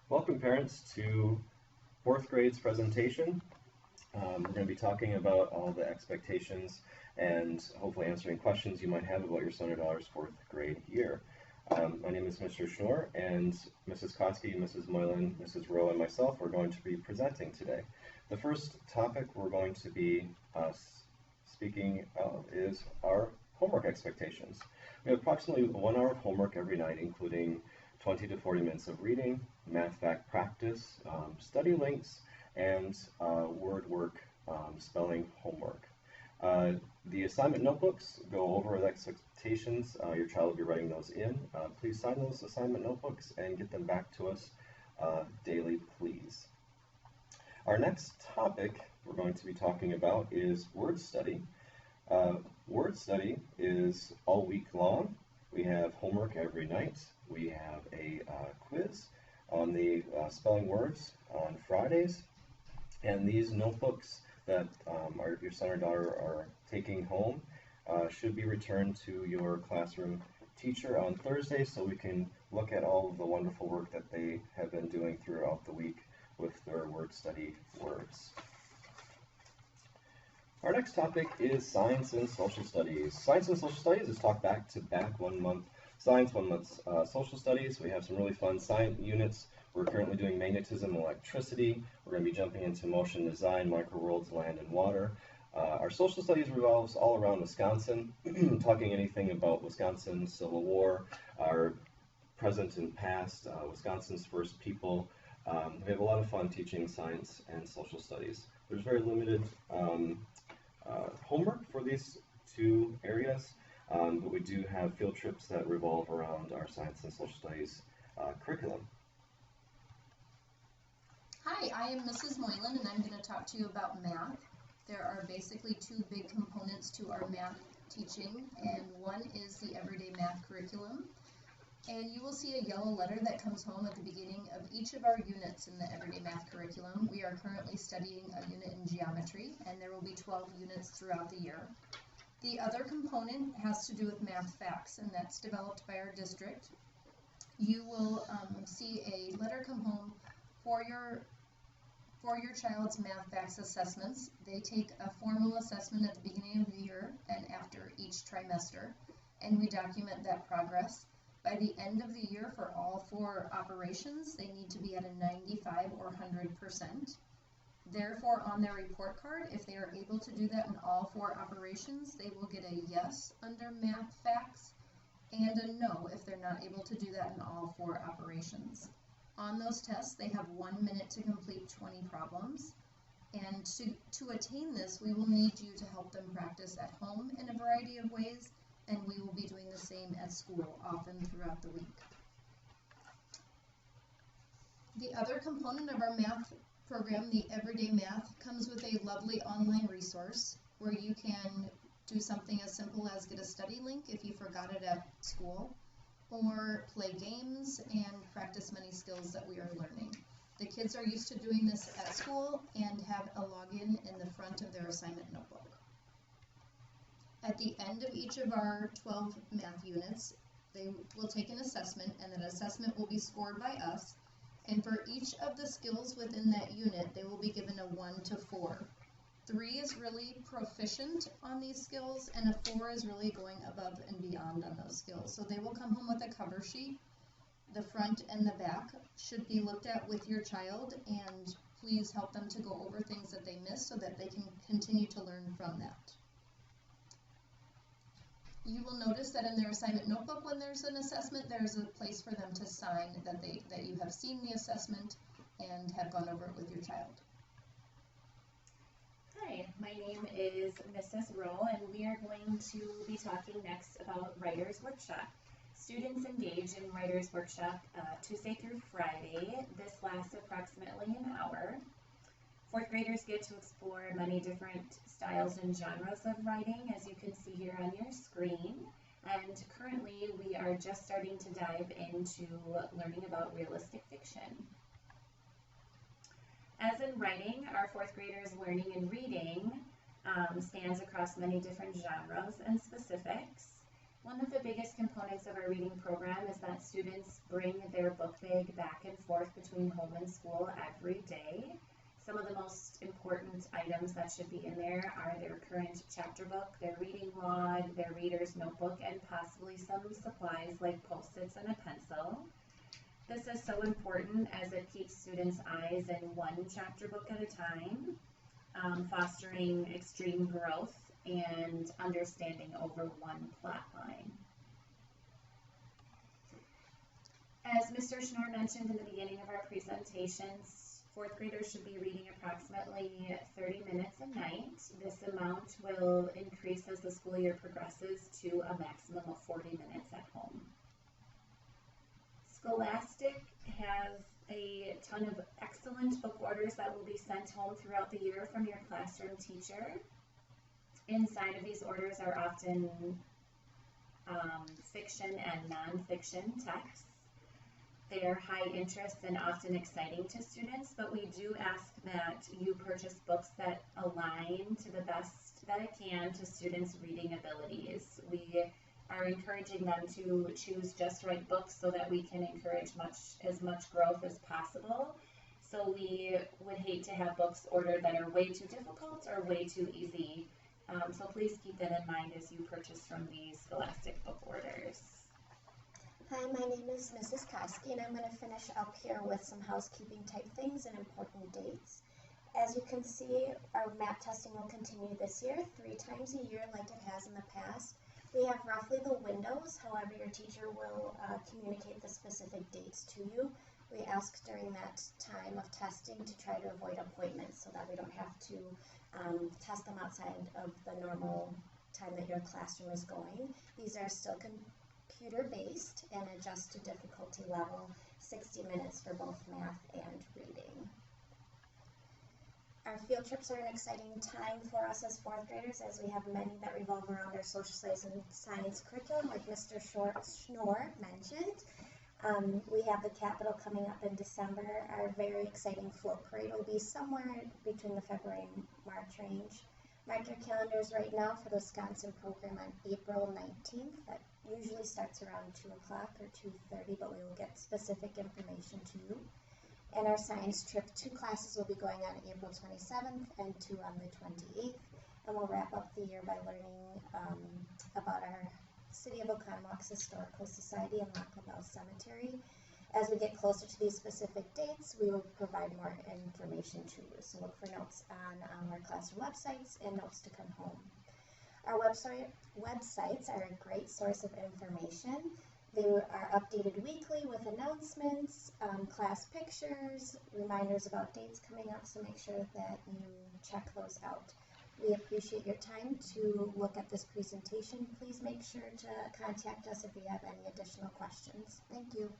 Welcome parents to fourth grade's presentation. We're going to be talking about all the expectations and hopefully answering questions you might have about your son or daughter's fourth grade year. My name is Mr. Schnorr, and Mrs. Kotsky, Mrs. Moylan, Mrs. Rowe, and myself are going to be presenting today. The first topic we're going to be speaking of is our homework expectations. We have approximately 1 hour of homework every night, including 20 to 40 minutes of reading, math fact practice, study links, and word work spelling homework. The assignment notebooks go over the expectations. Your child will be writing those in. Please sign those assignment notebooks and get them back to us daily, please. Our next topic we're going to be talking about is word study. Word study is all week long. We have homework every night. We have a quiz on the spelling words on Fridays. And these notebooks that your son or daughter are taking home should be returned to your classroom teacher on Thursday so we can look at all of the wonderful work that they have been doing throughout the week with their word study words. Our next topic is science and social studies. Science and social studies is taught back to back, 1 month science, 1 month social studies. We have some really fun science units. We're currently doing magnetism and electricity. We're going to be jumping into motion design, microworlds, land and water. Our social studies revolves all around Wisconsin, talking anything about Wisconsin's Civil War, our present and past, Wisconsin's first people. We have a lot of fun teaching science and social studies. There's very limited homework for these two areas, but we do have field trips that revolve around our science and social studies curriculum. Hi, I am Mrs. Moylan, and I'm going to talk to you about math. There are basically 2 big components to our math teaching, and one is the everyday math curriculum. And you will see a yellow letter that comes home at the beginning of each of our units in the everyday math curriculum. We are currently studying a unit in geometry, and there will be 12 units throughout the year. The other component has to do with math facts, and that's developed by our district. You will see a letter come home for your child's math facts assessments. They take a formal assessment at the beginning of the year and after each trimester, and we document that progress. By the end of the year, for all 4 operations, they need to be at a 95 or 100%. Therefore, on their report card, if they are able to do that in all 4 operations, they will get a yes under math facts and a no if they're not able to do that in all 4 operations. On those tests, they have 1 minute to complete 20 problems. And to attain this, we will need you to help them practice at home in a variety of ways, and we will be doing the same at school often throughout the week. The other component of our math program, the Everyday Math, comes with a lovely online resource where you can do something as simple as get a study link if you forgot it at school, or play games and practice many skills that we are learning. The kids are used to doing this at school and have a login in the front of their assignment notebook. At the end of each of our 12 math units, they will take an assessment, and that assessment will be scored by us. And for each of the skills within that unit, they will be given a 1 to 4. 3 is really proficient on these skills, and a 4 is really going above and beyond on those skills. So they will come home with a cover sheet. The front and the back should be looked at with your child, and please help them to go over things that they missed so that they can continue to learn from that. You will notice that in their assignment notebook, when there's an assessment, there's a place for them to sign that you have seen the assessment and have gone over it with your child. Hi, my name is Mrs. Rowe, and we are going to be talking next about Writer's Workshop. Students engage in Writer's Workshop Tuesday through Friday. This lasts approximately an hour. 4th graders get to explore many different styles and genres of writing, as you can see here on your screen. And currently, we are just starting to dive into learning about realistic fiction. As in writing, our 4th graders' learning and reading spans across many different genres and specifics. One of the biggest components of our reading program is that students bring their book bag back and forth between home and school every day. Some of the most important items that should be in there are their current chapter book, their reading log, their reader's notebook, and possibly some supplies like Post-its and a pencil. This is so important as it keeps students' eyes in one chapter book at a time, fostering extreme growth and understanding over one plot line. As Mr. Schnorr mentioned in the beginning of our presentations, fourth graders should be reading approximately 30 minutes a night. This amount will increase as the school year progresses to a maximum of 40 minutes at home. Scholastic has a ton of excellent book orders that will be sent home throughout the year from your classroom teacher. Inside of these orders are often fiction and nonfiction texts. They are high interest and often exciting to students, but we do ask that you purchase books that align to the best that it can to students' reading abilities. We are encouraging them to choose just right books so that we can encourage as much growth as possible. So we would hate to have books ordered that are way too difficult or way too easy. So please keep that in mind as you purchase from these Scholastic book orders. Hi, my name is Mrs. Koski, and I'm going to finish up here with some housekeeping type things and important dates. As you can see, our map testing will continue this year 3 times a year like it has in the past. We have roughly the windows, however your teacher will communicate the specific dates to you. We ask during that time of testing to try to avoid appointments so that we don't have to test them outside of the normal time that your classroom is going. These are still computer-based and adjust to difficulty level, 60 minutes for both math and reading. Our field trips are an exciting time for us as 4th graders, as we have many that revolve around our social studies and science curriculum, like Mr. Schnorr mentioned. We have the Capitol coming up in December. Our very exciting float parade will be somewhere between the February and March range. Mark your calendars right now for the Wisconsin program on April 19th. That usually starts around 2 o'clock or 2:30, but we will get specific information to you. And our science trip, 2 classes will be going on April 27th and 2 on the 28th. And we'll wrap up the year by learning about our City of Oconomowoc Historical Society and Lac La Belle Cemetery. As we get closer to these specific dates, we will provide more information to you. So look for notes on our classroom websites and notes to come home. Our websites are a great source of information. They are updated weekly with announcements, class pictures, reminders about dates coming up, so make sure that you check those out. We appreciate your time to look at this presentation. Please make sure to contact us if you have any additional questions. Thank you.